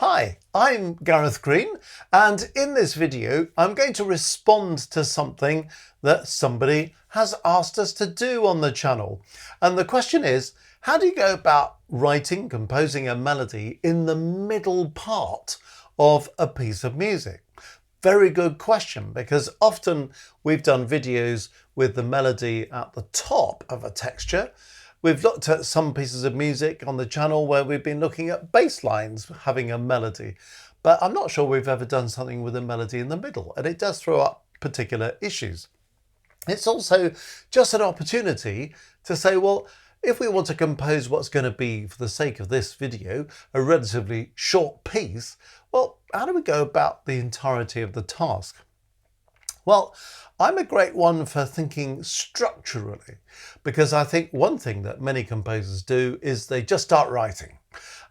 Hi, I'm Gareth Green, and in this video I'm going to respond to something that somebody has asked us to do on the channel. And the question is, how do you go about writing, composing a melody in the middle part of a piece of music? Very good question, because often we've done videos with the melody at the top of a texture. We've looked at some pieces of music on the channel where we've been looking at bass lines having a melody, but I'm not sure we've ever done something with a melody in the middle, and it does throw up particular issues. It's also just an opportunity to say, well, if we want to compose what's going to be, for the sake of this video, a relatively short piece, well, how do we go about the entirety of the task? Well, I'm a great one for thinking structurally, because I think one thing that many composers do is they just start writing.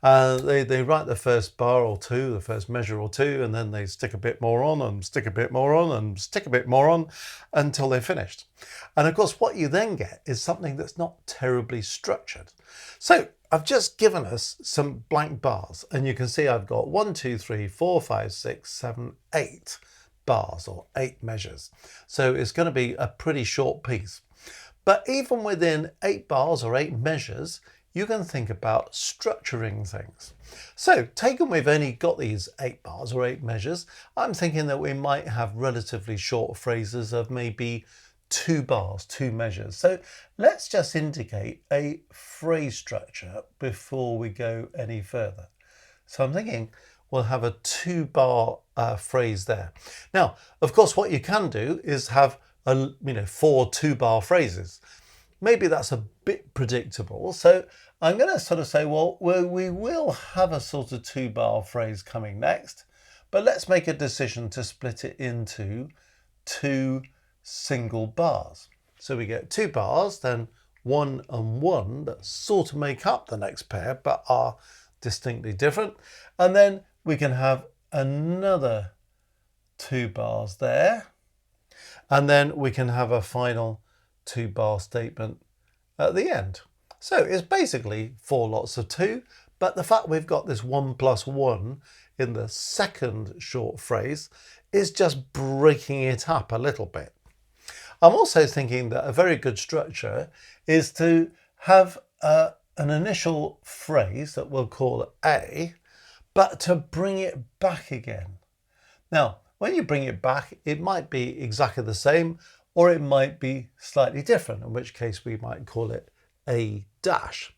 They write the first bar or two, the first measure or two, and then they stick a bit more on and stick a bit more on and stick a bit more on until they're finished. And of course, what you then get is something that's not terribly structured. So I've just given us some blank bars, and you can see I've got 1, 2, 3, 4, 5, 6, 7, 8 bars or 8 measures. So it's going to be a pretty short piece. But even within 8 bars or 8 measures, you can think about structuring things. So taken we've only got these 8 bars or 8 measures, I'm thinking that we might have relatively short phrases of maybe 2 bars, 2 measures. So let's just indicate a phrase structure before we go any further. So I'm thinking we'll have a 2-bar phrase there. Now, of course, what you can do is have 4 2-bar phrases. Maybe that's a bit predictable. So I'm going to sort of say, well, we will have a sort of 2-bar phrase coming next, but let's make a decision to split it into 2 single bars. So we get 2 bars, then 1 and 1 that sort of make up the next pair, but are distinctly different. And then we can have another 2 bars there. And then we can have a final 2-bar statement at the end. So it's basically 4 lots of 2, but the fact we've got this 1 plus 1 in the second short phrase is just breaking it up a little bit. I'm also thinking that a very good structure is to have an initial phrase that we'll call A, but to bring it back again. Now, when you bring it back, it might be exactly the same, or it might be slightly different, in which case we might call it A dash.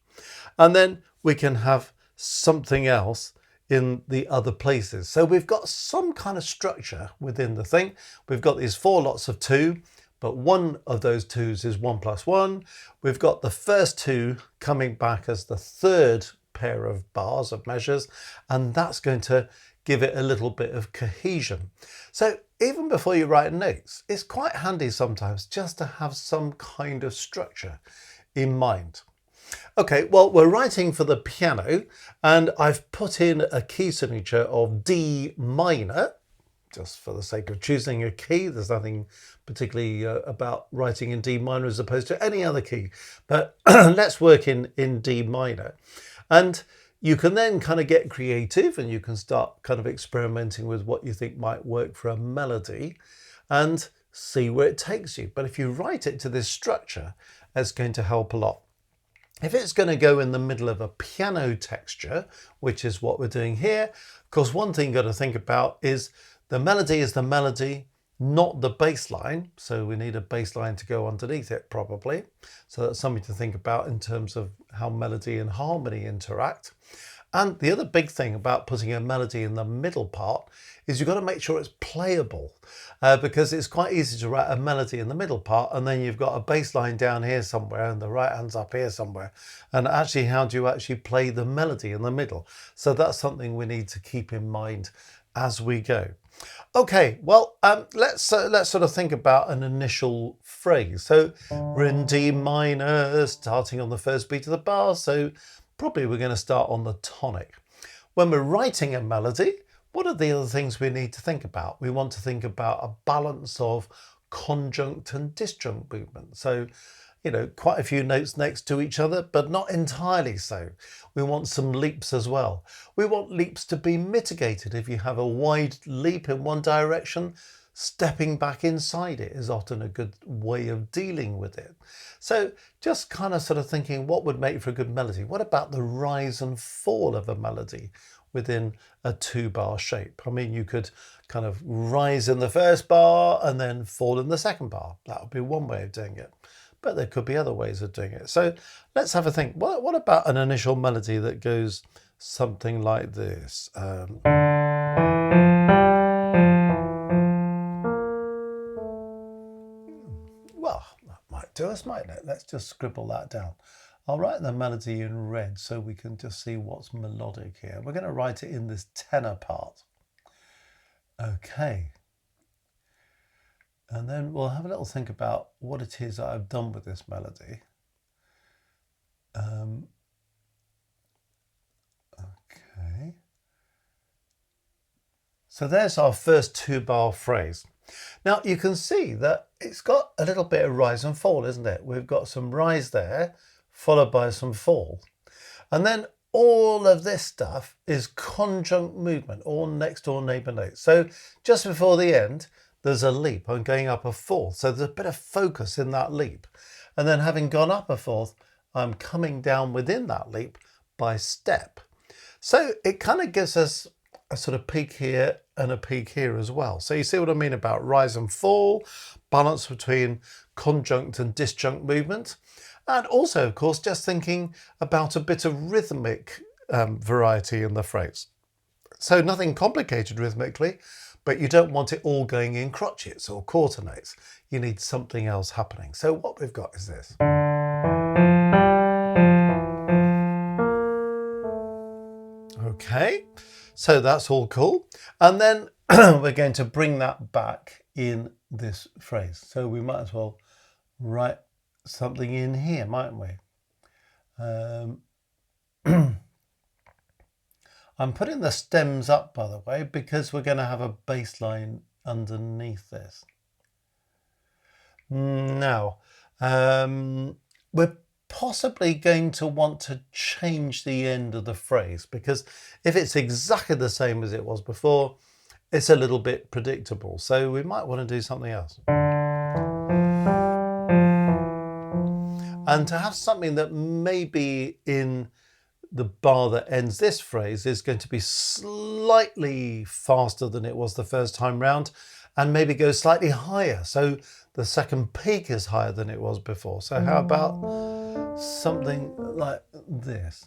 And then we can have something else in the other places. So we've got some kind of structure within the thing. We've got these 4 lots of 2, but one of those 2's is 1 plus 1. We've got the first 2 coming back as the third pair of bars of measures, and that's going to give it a little bit of cohesion. So even before you write notes, it's quite handy sometimes just to have some kind of structure in mind. Okay, well, we're writing for the piano, and I've put in a key signature of D minor, just for the sake of choosing a key. There's nothing particularly about writing in D minor as opposed to any other key, but let's work in D minor. And you can then kind of get creative, and you can start kind of experimenting with what you think might work for a melody and see where it takes you. But if you write it to this structure, it's going to help a lot. If it's going to go in the middle of a piano texture, which is what we're doing here, of course, one thing you've got to think about is the melody is the melody, not the bass line. So we need a bass line to go underneath it probably. So that's something to think about in terms of how melody and harmony interact. And the other big thing about putting a melody in the middle part is you've got to make sure it's playable, because it's quite easy to write a melody in the middle part and then you've got a bass line down here somewhere and the right hand's up here somewhere. And actually, how do you actually play the melody in the middle? So that's something we need to keep in mind as we go. Okay, well, let's sort of think about an initial phrase. So we're in D minor, starting on the first beat of the bar. So probably we're going to start on the tonic. When we're writing a melody, what are the other things we need to think about? We want to think about a balance of conjunct and disjunct movement. So you know, quite a few notes next to each other, but not entirely so. We want some leaps as well. We want leaps to be mitigated. If you have a wide leap in one direction, stepping back inside it is often a good way of dealing with it. So just kind of sort of thinking, what would make for a good melody? What about the rise and fall of a melody within a 2-bar shape? I mean, you could kind of rise in the first bar and then fall in the second bar. That would be one way of doing it, but there could be other ways of doing it. So let's have a think. What about an initial melody that goes something like this? Well, that might do us, mightn't it? Let's just scribble that down. I'll write the melody in red so we can just see what's melodic here. We're going to write it in this tenor part. Okay. And then we'll have a little think about what it is that I've done with this melody. Okay. So there's our first 2-bar phrase. Now you can see that it's got a little bit of rise and fall, isn't it? We've got some rise there, followed by some fall. And then all of this stuff is conjunct movement, all next door neighbour notes. So just before the end, there's a leap. I'm going up a fourth. So there's a bit of focus in that leap. And then having gone up a fourth, I'm coming down within that leap by step. So it kind of gives us a sort of peak here and a peak here as well. So you see what I mean about rise and fall, balance between conjunct and disjunct movement. And also, of course, just thinking about a bit of rhythmic variety in the phrase. So nothing complicated rhythmically, but you don't want it all going in crotchets or quarter notes. You need something else happening. So what we've got is this. Okay, so that's all cool. And then we're going to bring that back in this phrase. So we might as well write something in here, mightn't we? I'm putting the stems up, by the way, because we're going to have a bass line underneath this. Now, we're possibly going to want to change the end of the phrase, because if it's exactly the same as it was before, it's a little bit predictable. So we might want to do something else. And to have something that maybe in the bar that ends this phrase is going to be slightly faster than it was the first time round, and maybe go slightly higher. So the second peak is higher than it was before. So how about something like this?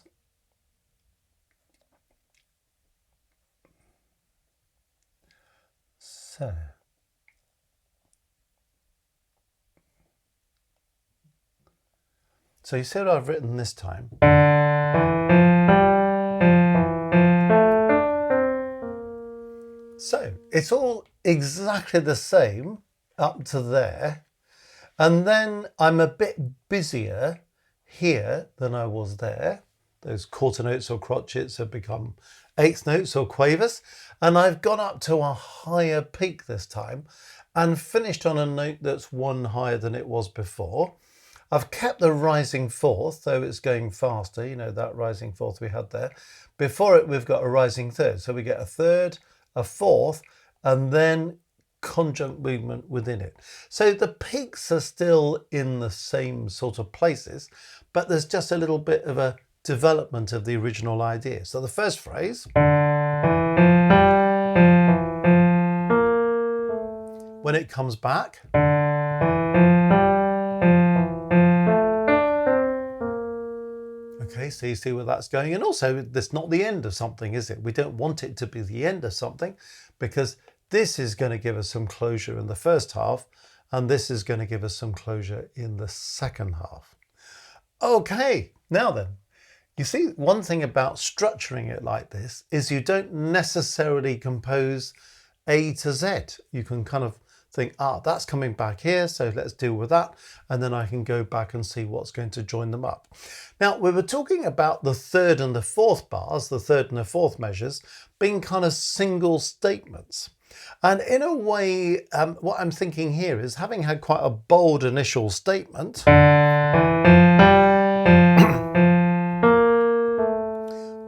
So you see what I've written this time? So it's all exactly the same up to there. And then I'm a bit busier here than I was there. Those quarter notes or crotchets have become eighth notes or quavers. And I've gone up to a higher peak this time and finished on a note that's one higher than it was before. I've kept the rising fourth, though it's going faster, you know, that rising fourth we had there. Before it, we've got a rising third. So we get a third, a fourth, and then conjunct movement within it. So the peaks are still in the same sort of places, but there's just a little bit of a development of the original idea. So the first phrase, when it comes back, okay, so you see where that's going. And also, that's not the end of something, is it? We don't want it to be the end of something, because this is going to give us some closure in the first half, and this is going to give us some closure in the second half. Okay, now then, you see, one thing about structuring it like this is you don't necessarily compose A to Z. You can kind of think, that's coming back here, so let's deal with that. And then I can go back and see what's going to join them up. Now, we were talking about the third and the fourth bars, the third and the fourth measures, being kind of single statements. And in a way, what I'm thinking here is, having had quite a bold initial statement,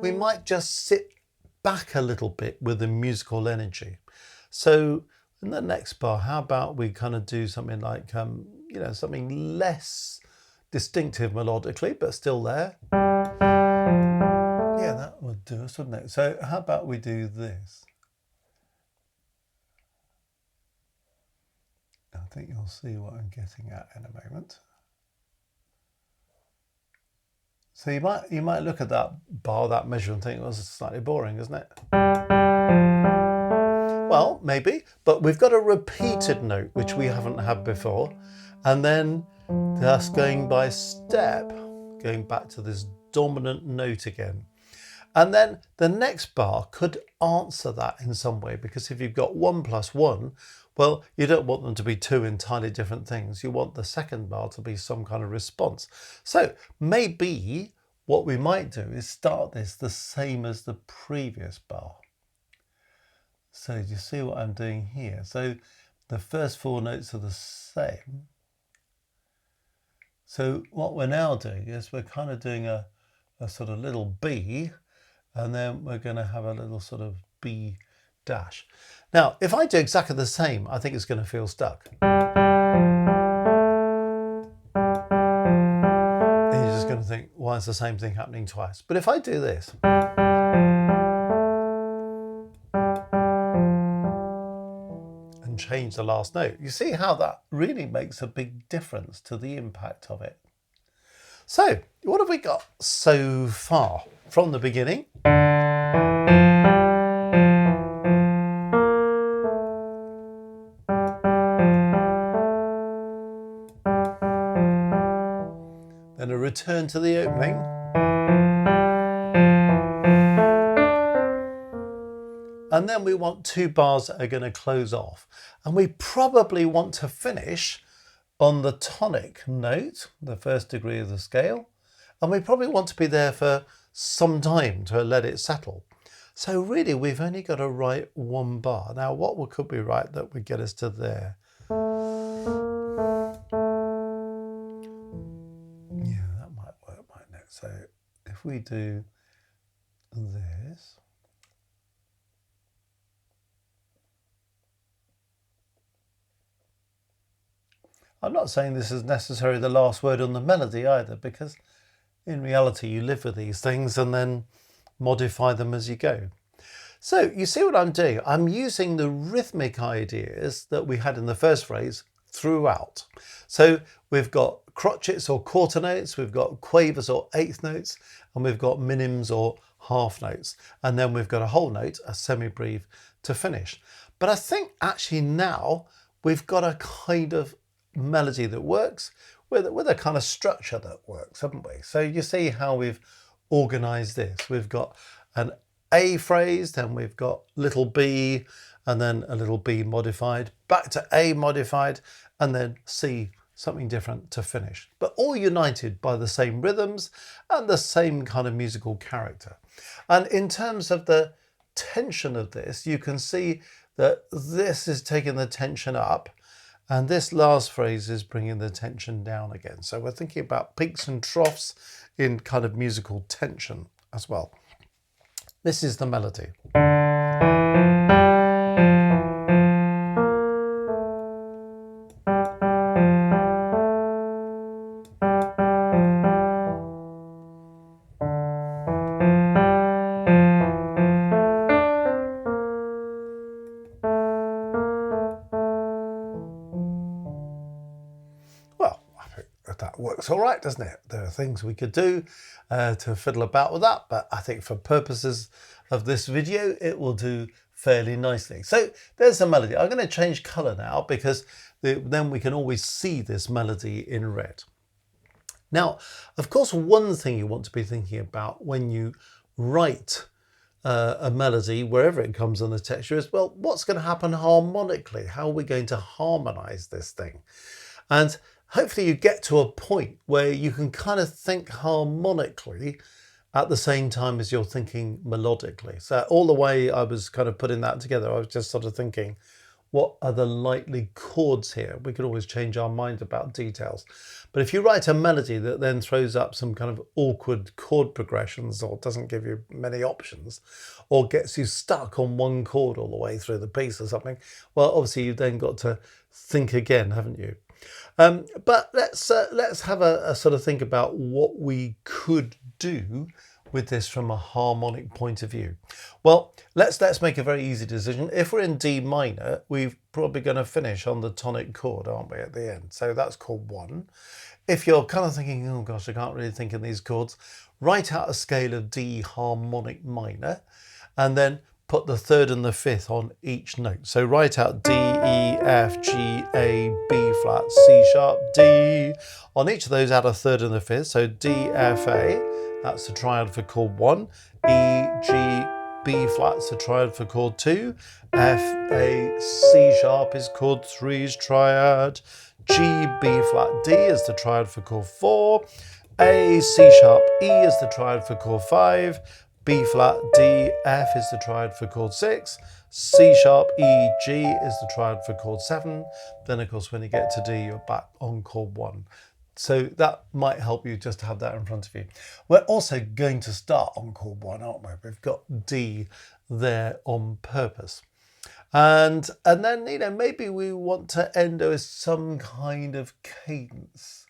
We might just sit back a little bit with the musical energy. So in the next bar, how about we kind of do something like, you know, something less distinctive melodically, but still there. Yeah, that would do us, wouldn't it? So how about we do this? I think you'll see what I'm getting at in a moment. So you might look at that bar, that measure, and think, well, this is slightly boring, isn't it? Well, maybe, but we've got a repeated note, which we haven't had before. And then just going by step, going back to this dominant note again. And then the next bar could answer that in some way, because if you've got 1 + 1, well, you don't want them to be two entirely different things. You want the second bar to be some kind of response. So maybe what we might do is start this the same as the previous bar. So do you see what I'm doing here? So the first 4 notes are the same. So what we're now doing is we're kind of doing a sort of little B, and then we're going to have a little sort of B dash. Now, if I do exactly the same, I think it's going to feel stuck. And you're just going to think, why is the same thing happening twice? But if I do this, and change the last note, you see how that really makes a big difference to the impact of it. So what have we got so far from the beginning? Then a return to the opening. And then we want 2 bars that are going to close off. And we probably want to finish on the tonic note, the first degree of the scale. And we probably want to be there for some time to let it settle. So really, we've only got to write 1 bar. Now, what could we write that would get us to there? Yeah, that might work, mightn't it? So if we do this. I'm not saying this is necessarily the last word on the melody either, because in reality you live with these things and then modify them as you go. So you see what I'm doing? I'm using the rhythmic ideas that we had in the first phrase throughout. So we've got crotchets or quarter notes, we've got quavers or eighth notes, and we've got minims or half notes. And then we've got a whole note, a semi-breve to finish. But I think actually now we've got a kind of melody that works with a kind of structure that works, haven't we? So you see how we've organized this. We've got an A phrase, then we've got little b, and then a little b modified, back to A modified, and then C, something different to finish. But all united by the same rhythms and the same kind of musical character. And in terms of the tension of this, you can see that this is taking the tension up, and this last phrase is bringing the tension down again. So we're thinking about peaks and troughs in kind of musical tension as well. This is the melody. That works all right, doesn't it? There are things we could do to fiddle about with that, but I think for purposes of this video, it will do fairly nicely. So there's the melody. I'm going to change color now because then we can always see this melody in red. Now, of course, one thing you want to be thinking about when you write a melody, wherever it comes on the texture, is, well, what's going to happen harmonically? How are we going to harmonize this thing? And hopefully you get to a point where you can kind of think harmonically at the same time as you're thinking melodically. So all the way I was kind of putting that together, I was just sort of thinking, what are the likely chords here. We could always change our mind about details. But if you write a melody that then throws up some kind of awkward chord progressions or doesn't give you many options or gets you stuck on one chord all the way through the piece or something, well, obviously you've then got to think again, haven't you? But let's have a sort of think about what we could do with this from a harmonic point of view. Well, let's make a very easy decision. If we're in D minor, we're probably going to finish on the tonic chord, aren't we, at the end? So that's chord 1. If you're kind of thinking, oh gosh, I can't really think in these chords, write out a scale of D harmonic minor and then put the 3rd and the 5th on each note. So write out D, E, F, G, A, B flat, C sharp, D. On each of those add a 3rd and the 5th. So D, F, A. That's the triad for chord 1. E, G, B flat's the triad for chord 2. F, A, C sharp is chord 3's triad. G, B flat, D is the triad for chord 4. A, C sharp, E is the triad for chord 5. B flat, D, F is the triad for chord 6. C sharp, E, G is the triad for chord 7. Then of course when you get to D, you're back on chord 1. So that might help you just to have that in front of you. We're also going to start on chord 1, aren't we? We've got D there on purpose. And then, you know, maybe we want to end with some kind of cadence.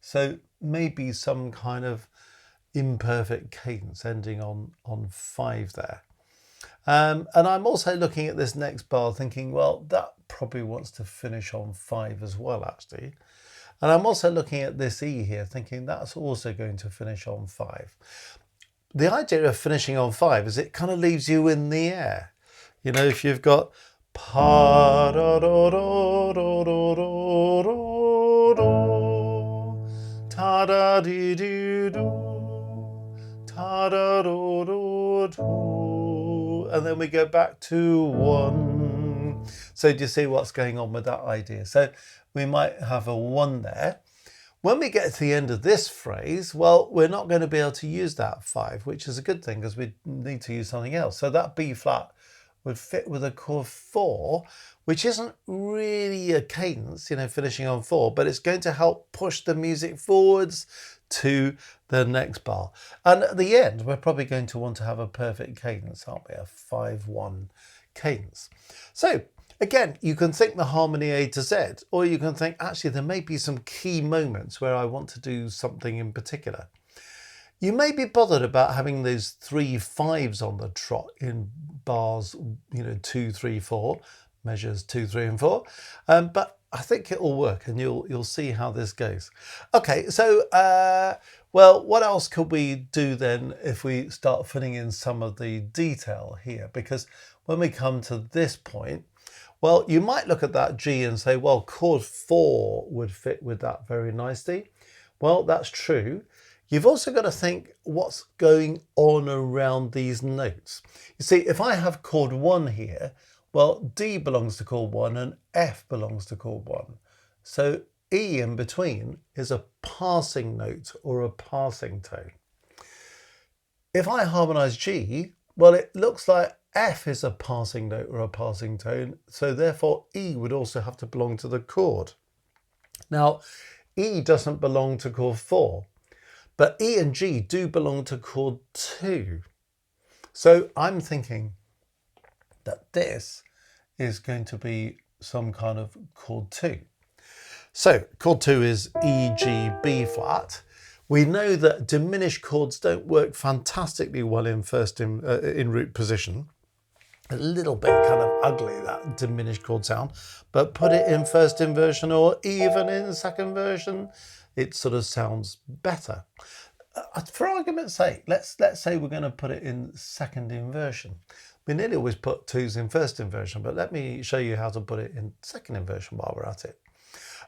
So maybe some kind of imperfect cadence ending on 5 there. And I'm also looking at this next bar thinking, well, that probably wants to finish on 5 as well, actually. And I'm also looking at this E here thinking that's also going to finish on 5. The idea of finishing on 5 is it kind of leaves you in the air. You know, if you've got pa da da da da da da da ta da dee dee do ta da do do do, and then we go back to 1. So do you see what's going on with that idea? So we might have a 1 there. When we get to the end of this phrase, well, we're not going to be able to use that 5, which is a good thing because we need to use something else. So that B flat would fit with a chord 4, which isn't really a cadence, you know, finishing on 4, but it's going to help push the music forwards to the next bar. And at the end, we're probably going to want to have a perfect cadence, aren't we? A 5-1 cadence. So again, you can think the harmony A to Z, or you can think, actually, there may be some key moments where I want to do something in particular. You may be bothered about having those 3 5s on the trot in bars, you know, 2, 3, 4, measures 2, 3, and 4. But I think it will work, and you'll see how this goes. Okay, so well, what else could we do then if we start filling in some of the detail here? Because when we come to this point, well, you might look at that G and say, well, chord 4 would fit with that very nicely. Well, that's true. You've also got to think what's going on around these notes. You see, if I have chord 1 here, well, D belongs to chord 1 and F belongs to chord 1. So E in between is a passing note or a passing tone. If I harmonize G, well, it looks like F is a passing note or a passing tone, so therefore E would also have to belong to the chord. Now, E doesn't belong to chord 4, but E and G do belong to chord 2. So I'm thinking that this is going to be some kind of chord 2. So chord 2 is E, G, B flat. We know that diminished chords don't work fantastically well in root position. A little bit kind of ugly, that diminished chord sound, but put it in first inversion or even in second version, it sort of sounds better. For argument's sake, let's say we're going to put it in second inversion. We nearly always put 2s in first inversion, but let me show you how to put it in second inversion while we're at it.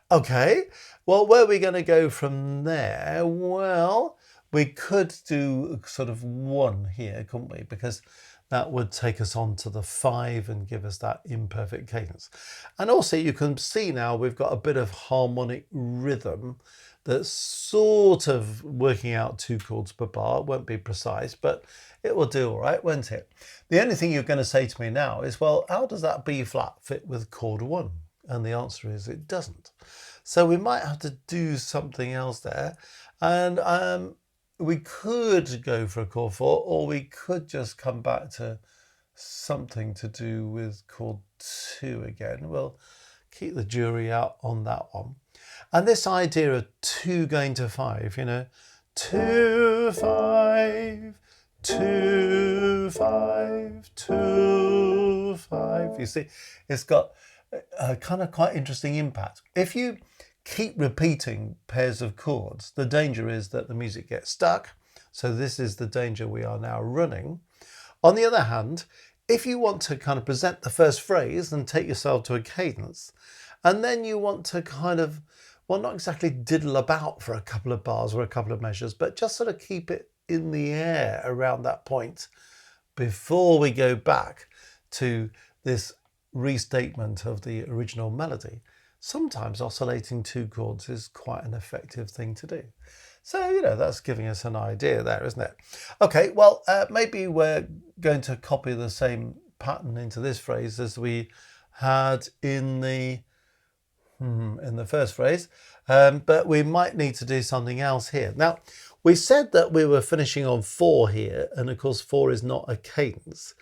Okay, well, where are we going to go from there? Well, we could do sort of 1 here, couldn't we? Because that would take us on to the 5 and give us that imperfect cadence. And also you can see now we've got a bit of harmonic rhythm that's sort of working out 2 chords per bar. It won't be precise, but it will do all right, won't it? The only thing you're going to say to me now is, well, how does that B flat fit with chord 1? And the answer is it doesn't. So we might have to do something else there. And we could go for a chord 4, or we could just come back to something to do with chord 2 again. We'll keep the jury out on that one. And this idea of 2 going to 5, you know, 2, 5, 2, 5, 2, 5. You see, it's got a kind of quite interesting impact. If you keep repeating pairs of chords, the danger is that the music gets stuck. So this is the danger we are now running. On the other hand, if you want to kind of present the first phrase and take yourself to a cadence, and then you want to kind of, well, not exactly diddle about for a couple of bars or a couple of measures, but just sort of keep it in the air around that point before we go back to this restatement of the original melody, sometimes oscillating 2 chords is quite an effective thing to do. So, you know, that's giving us an idea there, isn't it? Okay, well, maybe we're going to copy the same pattern into this phrase as we had in the first phrase, but we might need to do something else here. Now, we said that we were finishing on 4 here, and of course 4 is not a cadence,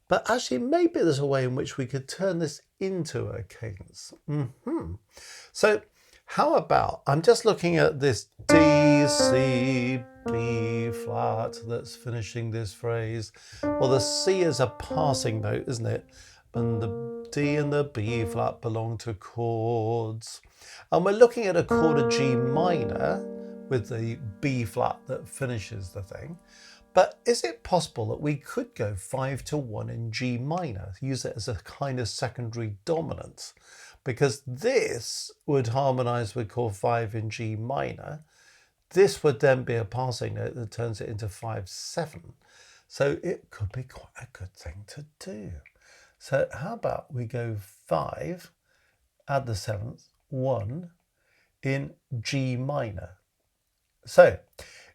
but actually maybe there's a way in which we could turn this into a cadence. So how about, I'm just looking at this D, C, B flat that's finishing this phrase. Well, the C is a passing note, isn't it? And the D and the B flat belong to chords. And we're looking at a chord of G minor with the B flat that finishes the thing. But is it possible that we could go 5 to 1 in G minor, use it as a kind of secondary dominant? Because this would harmonize with chord 5 in G minor. This would then be a passing note that turns it into 5/7. So it could be quite a good thing to do. So how about we go 5, add the 7th, 1 in G minor. So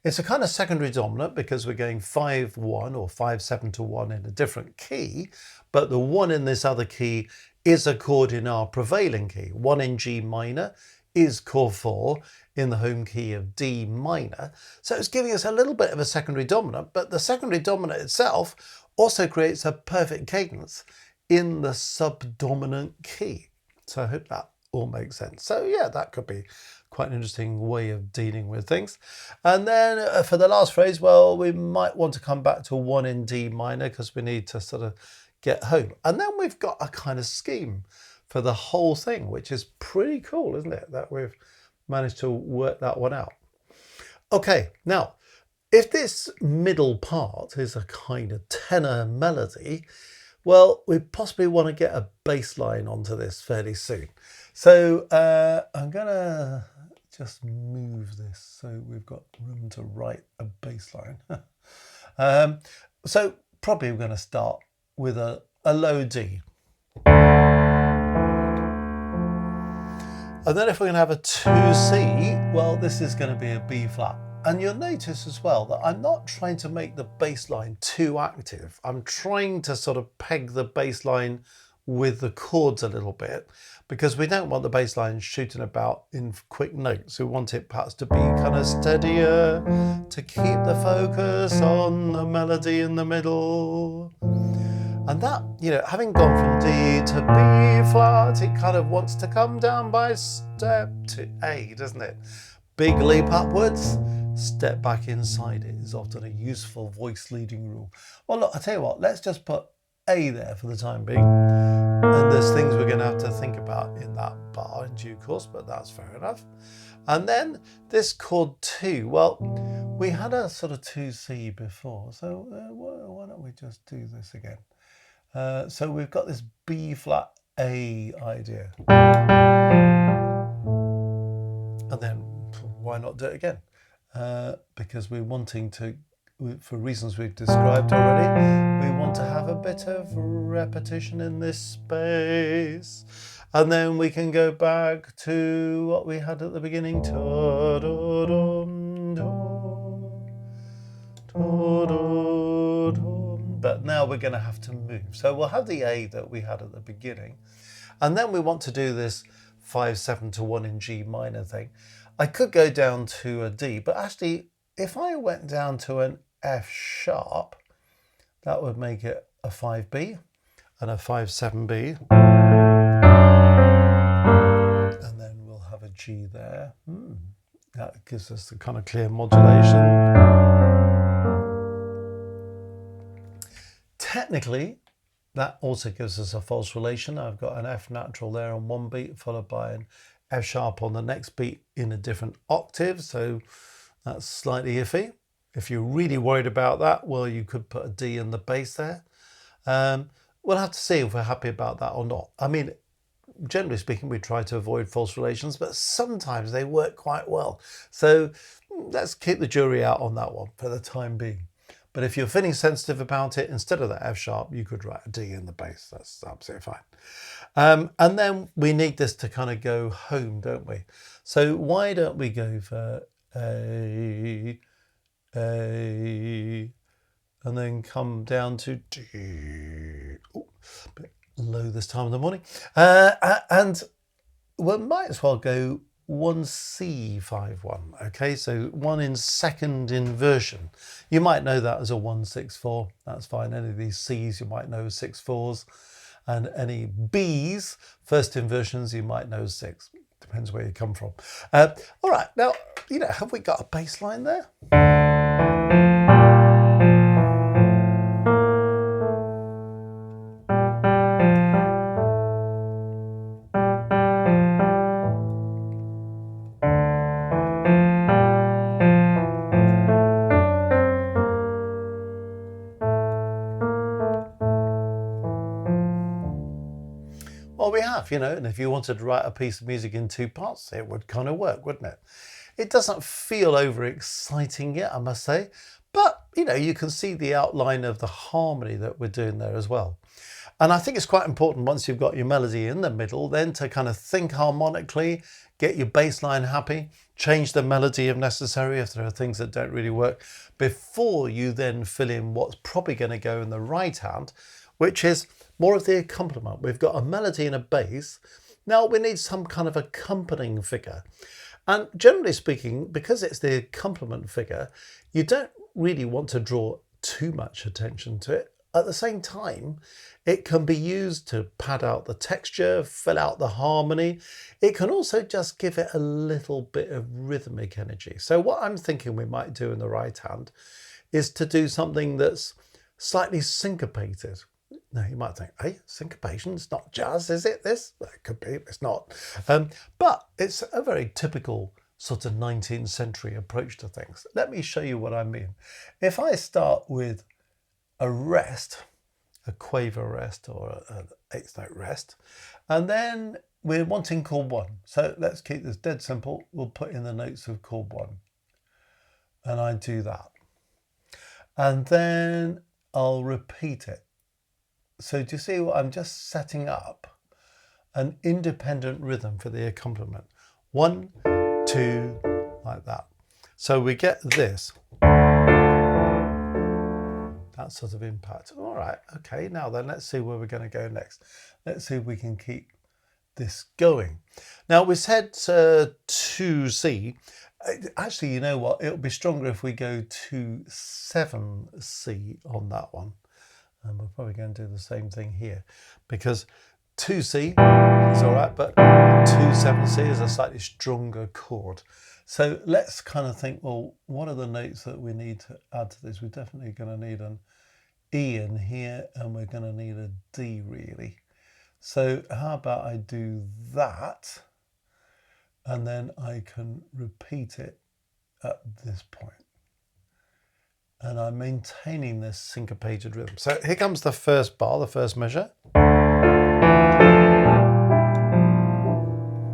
it's a kind of secondary dominant because we're going 5/1 or 5/7 to 1 in a different key, but the 1 in this other key is a chord in our prevailing key. 1 in G minor is chord 4 in the home key of D minor. So it's giving us a little bit of a secondary dominant, but the secondary dominant itself also creates a perfect cadence in the subdominant key. So I hope that all makes sense. So yeah, that could be quite an interesting way of dealing with things. And then for the last phrase, well, we might want to come back to 1 in D minor because we need to sort of get home. And then we've got a kind of scheme for the whole thing, which is pretty cool, isn't it? That we've managed to work that one out. Okay, now, if this middle part is a kind of tenor melody, well, we possibly want to get a bass line onto this fairly soon. So I'm going to just move this so we've got room to write a bass line. So probably we're going to start with a low D. And then if we're going to have a 2C, well, this is going to be a B flat. And you'll notice as well that I'm not trying to make the bass line too active. I'm trying to sort of peg the bass line with the chords a little bit because we don't want the bass line shooting about in quick notes. We want it perhaps to be kind of steadier, to keep the focus on the melody in the middle. And that, you know, having gone from D to B flat, it kind of wants to come down by step to A, doesn't it? Big leap upwards, step back inside it is often a useful voice leading rule. Well, look, I'll tell you what, let's just put A there for the time being. And there's things we're going to have to think about in that bar in due course, but that's fair enough. And then this chord 2, well, we had a sort of 2C before, so why don't we just do this again? So we've got this B flat A idea. And then why not do it again? Because we're wanting to for reasons we've described already, we want to have a bit of repetition in this space. And then we can go back to what we had at the beginning. But now we're going to have to move. So we'll have the A that we had at the beginning. And then we want to do this 5-7 to 1 in G minor thing. I could go down to a D, but actually, if I went down to an F sharp, that would make it a 5B and a 5-7B. And then we'll have a G there. That gives us the kind of clear modulation. Technically, that also gives us a false relation. I've got an F natural there on one beat, followed by an F sharp on the next beat in a different octave. So that's slightly iffy. If you're really worried about that, well, you could put a D in the bass there. We'll have to see if we're happy about that or not. I mean, generally speaking, we try to avoid false relations, but sometimes they work quite well. So let's keep the jury out on that one for the time being. But if you're feeling sensitive about it, instead of that F sharp, you could write a D in the bass. That's absolutely fine. And then we need this to kind of go home, don't we? So why don't we go for A, and then come down to D. Ooh, a bit low this time of the morning. And we might as well go 1C5-1. Okay, so 1 in second inversion. You might know that as a 1-6-4. That's fine. Any of these C's you might know as 6-4s, and any B's, first inversions, you might know as 6. Depends where you come from. All right, now, have we got a bass line there? Well, we have, and if you wanted to write a piece of music in 2 parts, it would kind of work, wouldn't it? It doesn't feel over exciting yet, I must say, but, you can see the outline of the harmony that we're doing there as well. And I think it's quite important once you've got your melody in the middle, then to kind of think harmonically, get your bass line happy, change the melody if necessary, if there are things that don't really work, before you then fill in what's probably going to go in the right hand, which is more of the accompaniment. We've got a melody and a bass. Now we need some kind of accompanying figure. And generally speaking, because it's the accompaniment figure, you don't really want to draw too much attention to it. At the same time, it can be used to pad out the texture, fill out the harmony. It can also just give it a little bit of rhythmic energy. So what I'm thinking we might do in the right hand is to do something that's slightly syncopated. Now you might think, hey, syncopation, it's not jazz, is it, this? Well, it could be, it's not. But it's a very typical sort of 19th century approach to things. Let me show you what I mean. If I start with a rest, a quaver rest or an 8th note rest, and then we're wanting chord 1. So let's keep this dead simple. We'll put in the notes of chord 1. And I do that. And then I'll repeat it. So do you see what I'm just setting up? An independent rhythm for the accompaniment. 1, 2, like that. So we get this. That sort of impact. All right, okay, now then let's see where we're going to go next. Let's see if we can keep this going. Now we said 2C. Actually, you know what? It'll be stronger if we go to 7C on that one. And we're probably going to do the same thing here, because 2C is all right, but 2-7C is a slightly stronger chord. So let's kind of think, well, what are the notes that we need to add to this? We're definitely going to need an E in here, and we're going to need a D really. So how about I do that, and then I can repeat it at this point. And I'm maintaining this syncopated rhythm. So here comes the first bar, the first measure.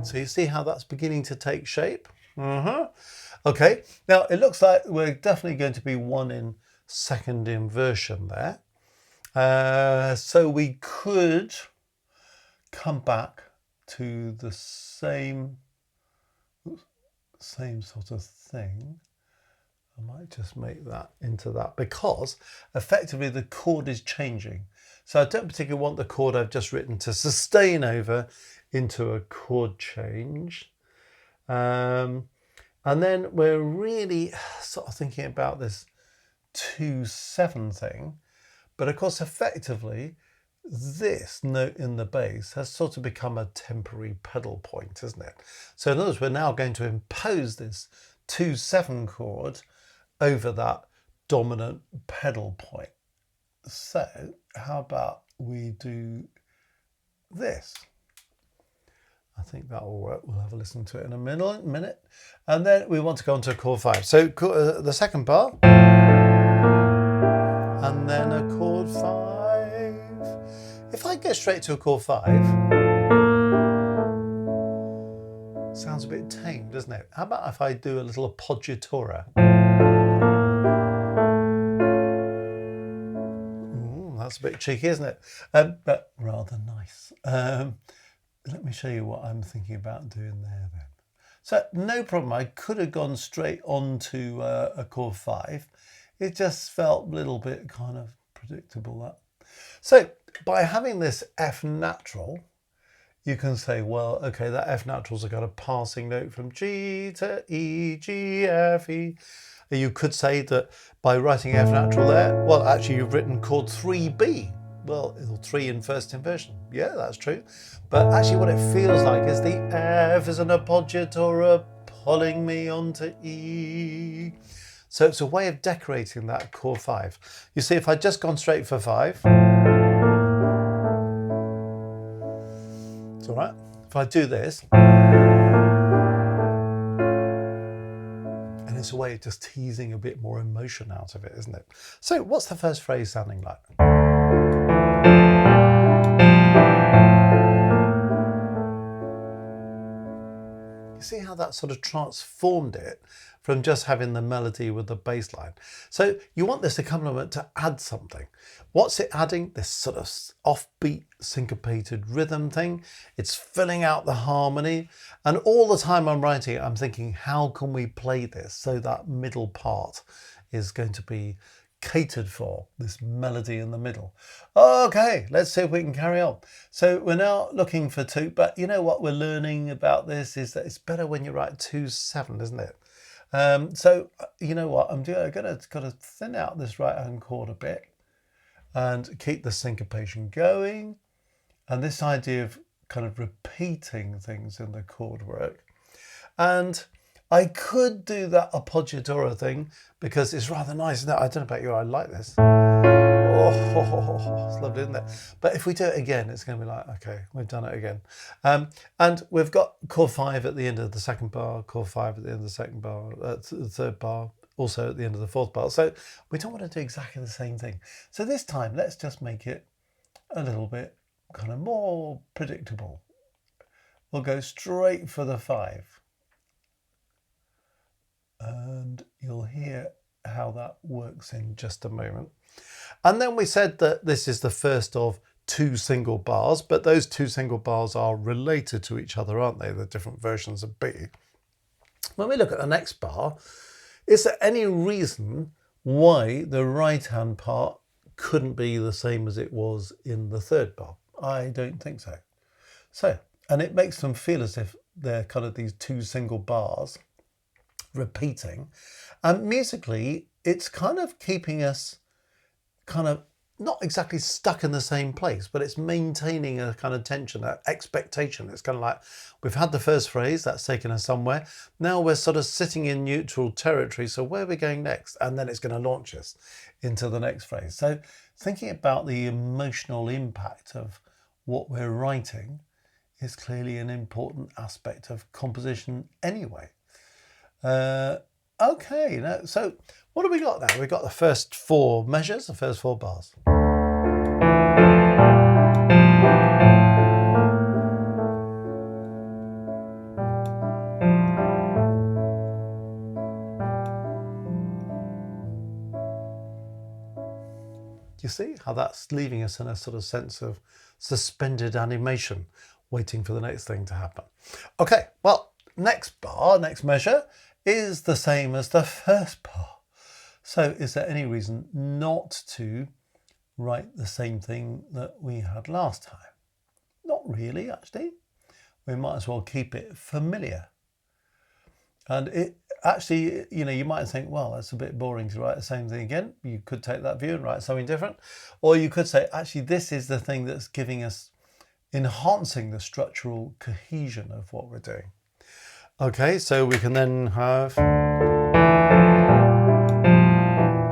So you see how that's beginning to take shape? Okay, now it looks like we're definitely going to be 1 in second inversion there. So we could come back to the same sort of thing. I might just make that into that because effectively the chord is changing. So I don't particularly want the chord I've just written to sustain over into a chord change. And then we're really sort of thinking about this 2/7 thing. But of course, effectively, this note in the bass has sort of become a temporary pedal point, isn't it? So in other words, we're now going to impose this 2/7 chord over that dominant pedal point. So how about we do this? I think that will work. We'll have a listen to it in a minute. And then we want to go on to chord 5. So the second bar, and then a chord 5. If I go straight to a chord 5, sounds a bit tame, doesn't it? How about if I do a little appoggiatura? Ooh, that's a bit cheeky, isn't it? But rather nice. Let me show you what I'm thinking about doing there then. So no problem, I could have gone straight on to a chord 5. It just felt a little bit kind of predictable, that. So by having this F natural, you can say, well, okay, that F natural's a kind of passing note from G to E, G, F, E. You could say that by writing F natural there, well, actually you've written chord 3B. Well, 3 in first inversion. Yeah, that's true. But actually what it feels like is the F is an appoggiatura pulling me onto E. So it's a way of decorating that chord 5. You see, if I'd just gone straight for 5, it's all right. If I do this, and it's a way of just teasing a bit more emotion out of it, isn't it? So what's the first phrase sounding like? You see how that sort of transformed it from just having the melody with the bass line. So you want this accompaniment to add something. What's it adding? This sort of offbeat syncopated rhythm thing. It's filling out the harmony. And all the time I'm writing it, I'm thinking, how can we play this so that middle part is going to be catered for, this melody in the middle. Okay, let's see if we can carry on. So we're now looking for 2, but you know what we're learning about this is that it's better when you write 2/7, isn't it? So you know what I'm doing? I'm going to thin out this right hand chord a bit and keep the syncopation going, and this idea of kind of repeating things in the chord work. And I could do that appoggiatura thing because it's rather nice, isn't it? I don't know about you, I like this. Oh, it's lovely, isn't it? But if we do it again, it's going to be like, okay, we've done it again. And we've got chord 5 at the end of the second bar, chord 5 at the end of the second bar, the third bar, also at the end of the fourth bar. So we don't want to do exactly the same thing. So this time, let's just make it a little bit kind of more predictable. We'll go straight for the 5. And you'll hear how that works in just a moment. And then we said that this is the first of 2 single bars, but those 2 single bars are related to each other, aren't they? The different versions of B. When we look at the next bar, is there any reason why the right-hand part couldn't be the same as it was in the third bar? I don't think so. So, and it makes them feel as if they're kind of these 2 single bars repeating, and musically it's kind of keeping us kind of not exactly stuck in the same place, but it's maintaining a kind of tension, an expectation. It's kind of like we've had the first phrase that's taken us somewhere, now we're sort of sitting in neutral territory, so where are we going next? And then it's going to launch us into the next phrase. So thinking about the emotional impact of what we're writing is clearly an important aspect of composition anyway. Okay, now, so what have we got now? We've got the first 4 measures, the first 4 bars. You see how that's leaving us in a sort of sense of suspended animation, waiting for the next thing to happen. Okay, well, next measure is the same as the first bar. So is there any reason not to write the same thing that we had last time? Not really, actually. We might as well keep it familiar. And it actually, you might think, well, that's a bit boring to write the same thing again. You could take that view and write something different. Or you could say, actually, this is the thing that's giving us, enhancing the structural cohesion of what we're doing. Okay, so we can then have,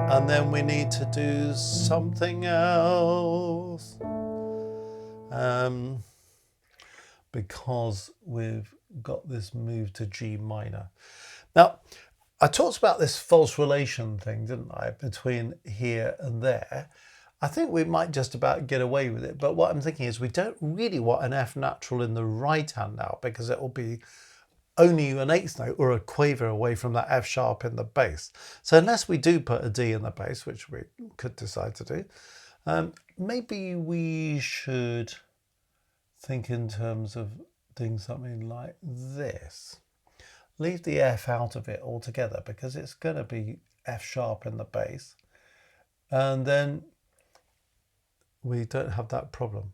and then we need to do something else. Because we've got this move to G minor. Now, I talked about this false relation thing, didn't I, between here and there. I think we might just about get away with it, but what I'm thinking is we don't really want an F natural in the right hand now, because it will be only an eighth note or a quaver away from that F sharp in the bass. So unless we do put a D in the bass, which we could decide to do, maybe we should think in terms of doing something like this. Leave the F out of it altogether, because it's going to be F sharp in the bass, and then we don't have that problem.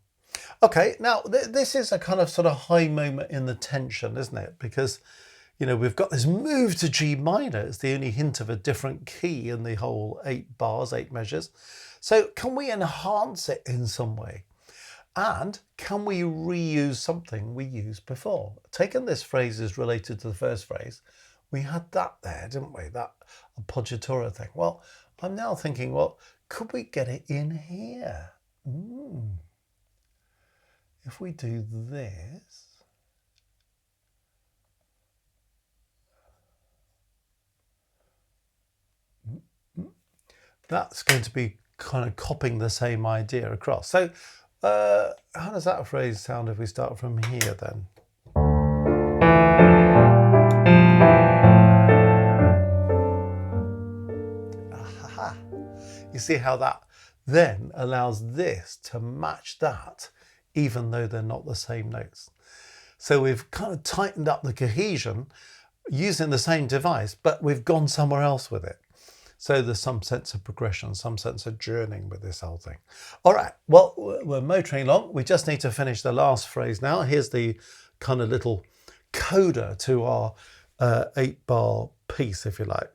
Okay, now this is a kind of sort of high moment in the tension, isn't it? Because, we've got this move to G minor. It's the only hint of a different key in the whole 8 bars, 8 measures. So can we enhance it in some way? And can we reuse something we used before? Taking this phrase is related to the first phrase. We had that there, didn't we? That appoggiatura thing. Well, I'm now thinking, well, could we get it in here? If we do this, that's going to be kind of copying the same idea across. So how does that phrase sound if we start from here then? Aha. You see how that then allows this to match that, even though they're not the same notes. So we've kind of tightened up the cohesion using the same device, but we've gone somewhere else with it. So there's some sense of progression, some sense of journeying with this whole thing. All right, well, we're motoring along. We just need to finish the last phrase now. Here's the kind of little coda to our 8-bar piece, if you like.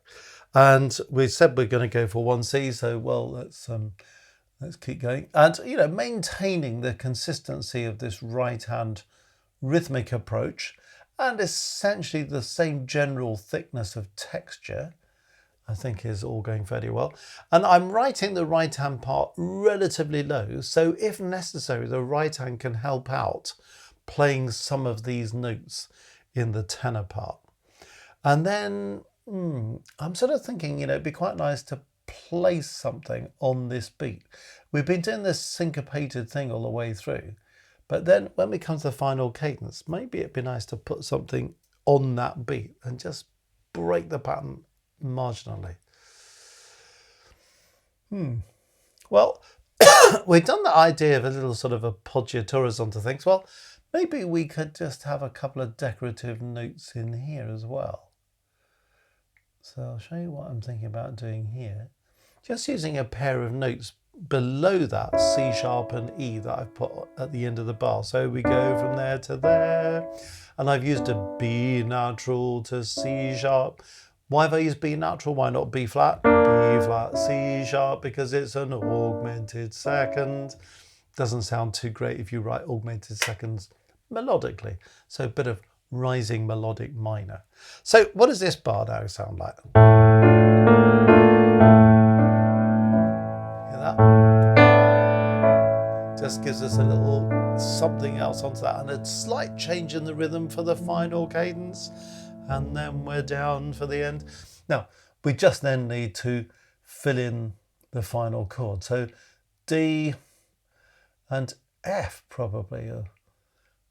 And we said we're going to go for 1C, so well, let's keep going. And, maintaining the consistency of this right-hand rhythmic approach and essentially the same general thickness of texture, I think is all going fairly well. And I'm writing the right hand part relatively low, so if necessary, the right hand can help out playing some of these notes in the tenor part. And then I'm sort of thinking, it'd be quite nice to place something on this beat. We've been doing this syncopated thing all the way through, but then when we come to the final cadence, maybe it'd be nice to put something on that beat and just break the pattern marginally. Well, we've done the idea of a little sort of appoggiaturas onto things. Well, maybe we could just have a couple of decorative notes in here as well. So I'll show you what I'm thinking about doing here. Just using a pair of notes below that C sharp and E that I've put at the end of the bar. So we go from there to there, and I've used a B natural to C sharp. Why have I used B natural? Why not B flat? B flat, C sharp, because it's an augmented second. Doesn't sound too great if you write augmented seconds melodically. So a bit of rising melodic minor. So what does this bar now sound like? Hear that? Just gives us a little something else onto that, and a slight change in the rhythm for the final cadence. And then we're down for the end. Now, we just then need to fill in the final chord. So D and F probably are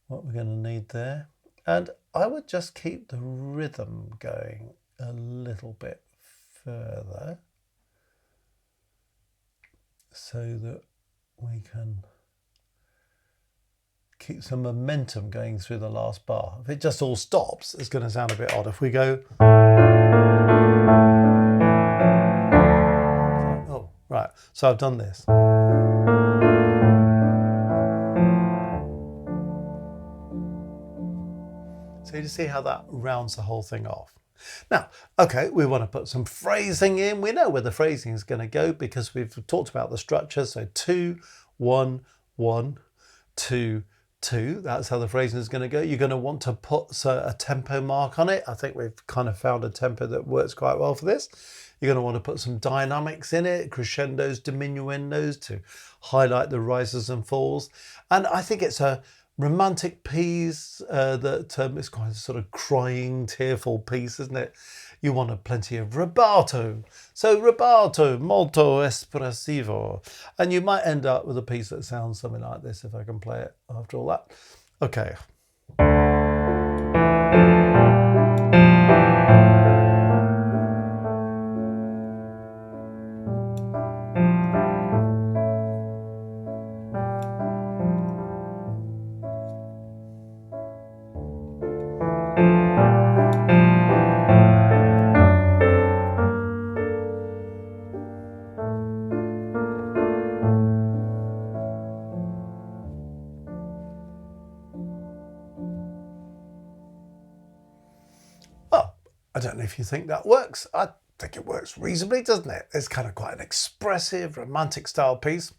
what we're going to need there. And I would just keep the rhythm going a little bit further. so that we can keep some momentum going through the last bar. If it just all stops, it's going to sound a bit odd. If we go, oh, right, so I've done this. So you see how that rounds the whole thing off. Now, okay, we want to put some phrasing in. We know where the phrasing is going to go because we've talked about the structure. So 2, 1, 1, 2, 2. That's how the phrasing is going to go. You're going to want to put a tempo mark on it. I think we've kind of found a tempo that works quite well for this. You're going to want to put some dynamics in it, crescendos, diminuendos to highlight the rises and falls. And I think it's a romantic piece that is quite a sort of crying, tearful piece, isn't it? You want plenty of rubato. So rubato, molto espressivo. And you might end up with a piece that sounds something like this if I can play it after all that. Okay. I don't know if you think that works. I think it works reasonably, doesn't it? It's kind of quite an expressive, romantic style piece.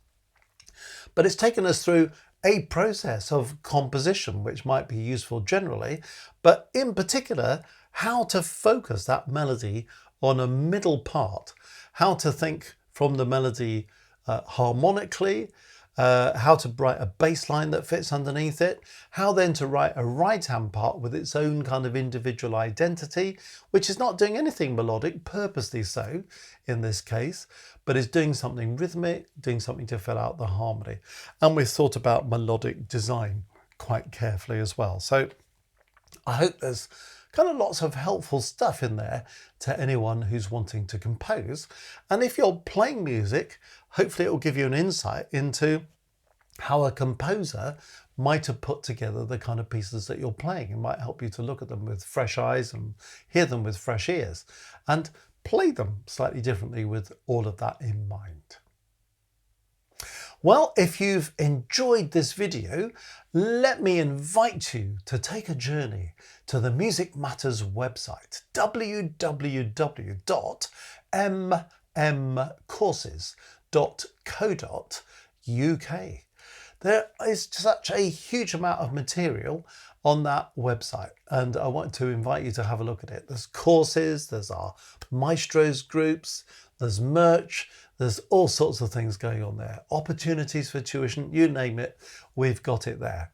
But it's taken us through a process of composition, which might be useful generally, but in particular, how to focus that melody on a middle part, how to think from the melody harmonically, how to write a bass line that fits underneath it, how then to write a right-hand part with its own kind of individual identity, which is not doing anything melodic, purposely so in this case, but is doing something rhythmic, doing something to fill out the harmony. And we've thought about melodic design quite carefully as well. So I hope there's kind of lots of helpful stuff in there to anyone who's wanting to compose. And if you're playing music, hopefully it will give you an insight into how a composer might have put together the kind of pieces that you're playing. It might help you to look at them with fresh eyes and hear them with fresh ears and play them slightly differently with all of that in mind. Well, if you've enjoyed this video, let me invite you to take a journey to the Music Matters website, www.mmcourses.co.uk. There is such a huge amount of material on that website, and I want to invite you to have a look at it. There's courses, there's our maestros groups, there's merch, there's all sorts of things going on there. Opportunities for tuition, you name it, we've got it there.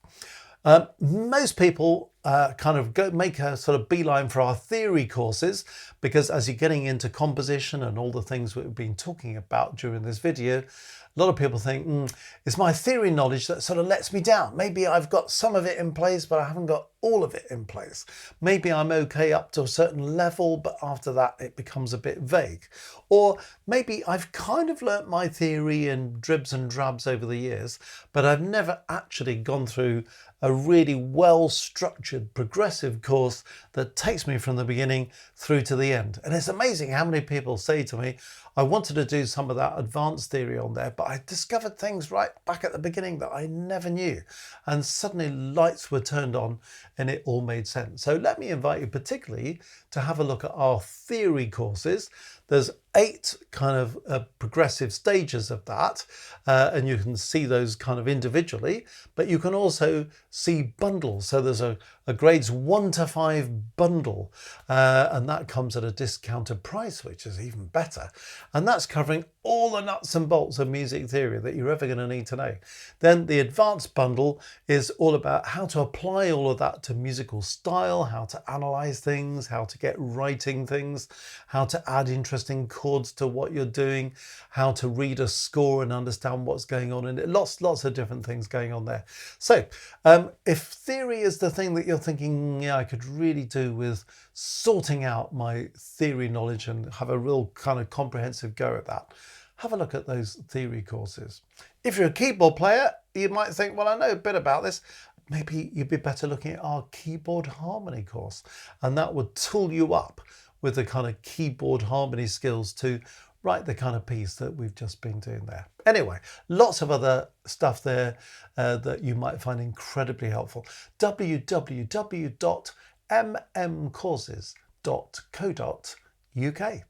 Most people kind of make a sort of beeline for our theory courses, because as you're getting into composition and all the things we've been talking about during this video, a lot of people think, it's my theory knowledge that sort of lets me down. Maybe I've got some of it in place, but I haven't got all of it in place. Maybe I'm okay up to a certain level, but after that it becomes a bit vague. Or maybe I've kind of learnt my theory in dribs and drabs over the years, but I've never actually gone through a really well-structured progressive course that takes me from the beginning through to the end. And it's amazing how many people say to me, I wanted to do some of that advanced theory on there, but I discovered things right back at the beginning that I never knew. And suddenly lights were turned on and it all made sense. So let me invite you particularly to have a look at our theory courses. There's 8 kind of progressive stages of that, and you can see those kind of individually, but you can also see bundles. So there's a grades 1 to 5 bundle, and that comes at a discounted price, which is even better. And that's covering all the nuts and bolts of music theory that you're ever going to need to know. Then the advanced bundle is all about how to apply all of that to musical style, how to analyze things, how to get writing things, how to add interesting chords to what you're doing, how to read a score and understand what's going on in it. Lots of different things going on there. So if theory is the thing that you're thinking, yeah, I could really do with sorting out my theory knowledge and have a real kind of comprehensive go at that, have a look at those theory courses. If you're a keyboard player, you might think, well, I know a bit about this. Maybe you'd be better looking at our keyboard harmony course, and that would tool you up with the kind of keyboard harmony skills to write the kind of piece that we've just been doing there. Anyway, lots of other stuff there that you might find incredibly helpful. www.mmcourses.co.uk.